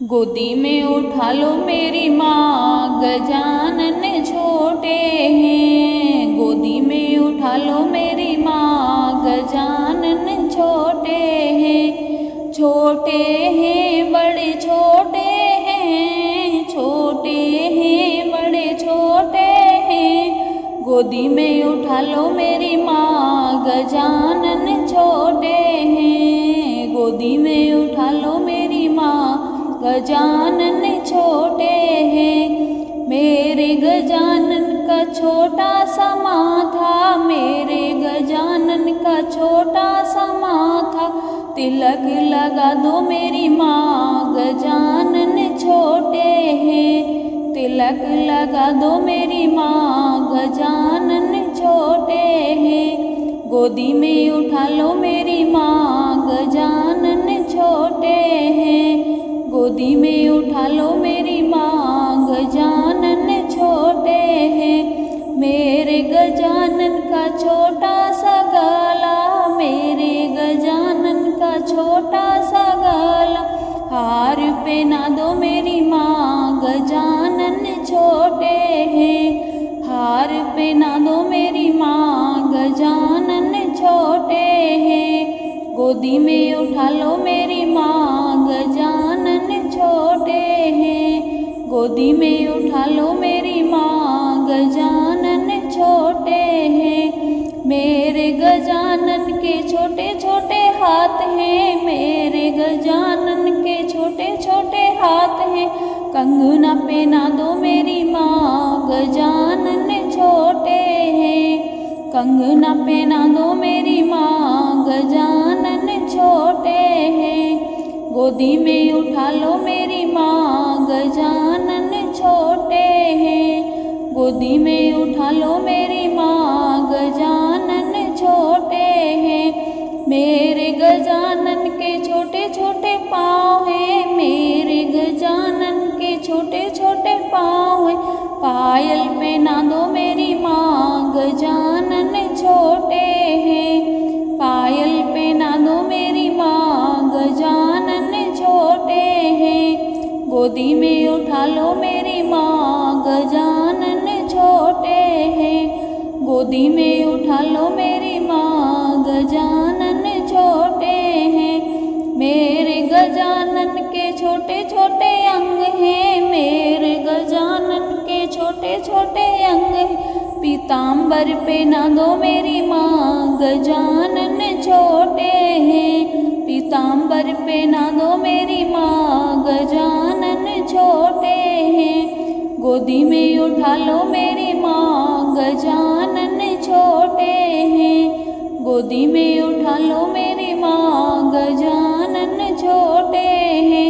गोदी में उठा लो मेरी माँ, गजानन छोटे हैं। गोदी में उठा लो मेरी माँ, गजानन छोटे हैं। छोटे हैं बड़े छोटे हैं, छोटे हैं बड़े छोटे हैं। गोदी में उठा लो मेरी माँ, गजानन छोटे हैं। गोदी में उठा लो मेरी माँ, गजानन छोटे हैं। मेरे गजानन का छोटा सा माथा, मेरे गजानन का छोटा सा माथा। तिलक लगा दो मेरी माँ, गजानन छोटे हैं। तिलक लगा दो मेरी माँ, गजानन छोटे हैं। गोदी में उठा लो मेरी माँ, गजानन छोटे हैं। गोदी में उठा लो मेरी माँ, गजानन छोटे हैं। मेरे गजानन का छोटा सा गला, मेरे गजानन का छोटा सा गला। हार पहना दो मेरी माँ, गजानन छोटे हैं। हार पहना दो मेरी माँ, गजानन छोटे हैं। गोदी में उठा लो मेरी माँ, गजानन छोटे हैं। गोदी में उठा लो मेरी माँ, गजानन छोटे हैं। मेरे गजानन के छोटे छोटे हाथ हैं, मेरे गजानन के छोटे छोटे हाथ हैं। कंगना पहना दो मेरी माँ, गजानन छोटे हैं। कंगना पहना दो मेरी माँ, गजानन छोटे हैं। गोदी में उठा लो मेरी माँ, गजानन छोटे हैं। गोदी में उठा लो मेरी माँ, गजानन छोटे हैं। मेरे गजानन के छोटे छोटे पाँव हैं, मेरे गजानन के छोटे छोटे पाँव हैं। पायल पहना दो मेरी माँ, गजानन छोटे हैं। पायल पहना दो मेरी माँ, गजानन छोटे हैं। गोदी में उठा लो मेरी माँ, गजानन छोटे हैं। गोदी में उठा लो मेरी माँ, गजानन छोटे हैं। मेरे गजानन के छोटे छोटे अंग हैं, मेरे गजानन के छोटे छोटे अंग हैं। पीताम्बर पहना दो मेरी माँ, गजानन छोटे हैं। पीताम्बर पहना दो मेरी माँ, गजानन छोटे हैं। गोदी में उठा लो मेरी माँ, गजानन छोटे हैं। गोदी में उठा लो मेरी माँ, गजानन छोटे हैं।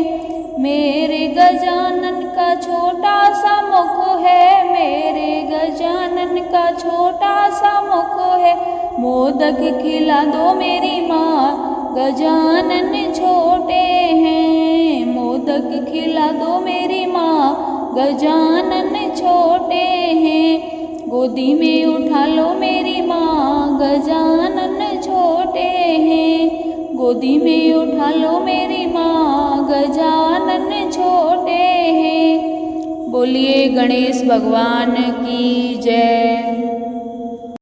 मेरे गजानन का छोटा सा मुख है, मेरे गजानन का छोटा सा मुख है। मोदक खिला दो मेरी माँ, गजानन छोटे हैं। मोदक खिला दो मेरी माँ, गजानन छोटे हैं। गोदी में उठा लो मेरी माँ, गजानन छोटे हैं। गोदी में उठा लो मेरी माँ, गजानन छोटे हैं। बोलिए गणेश भगवान की जय।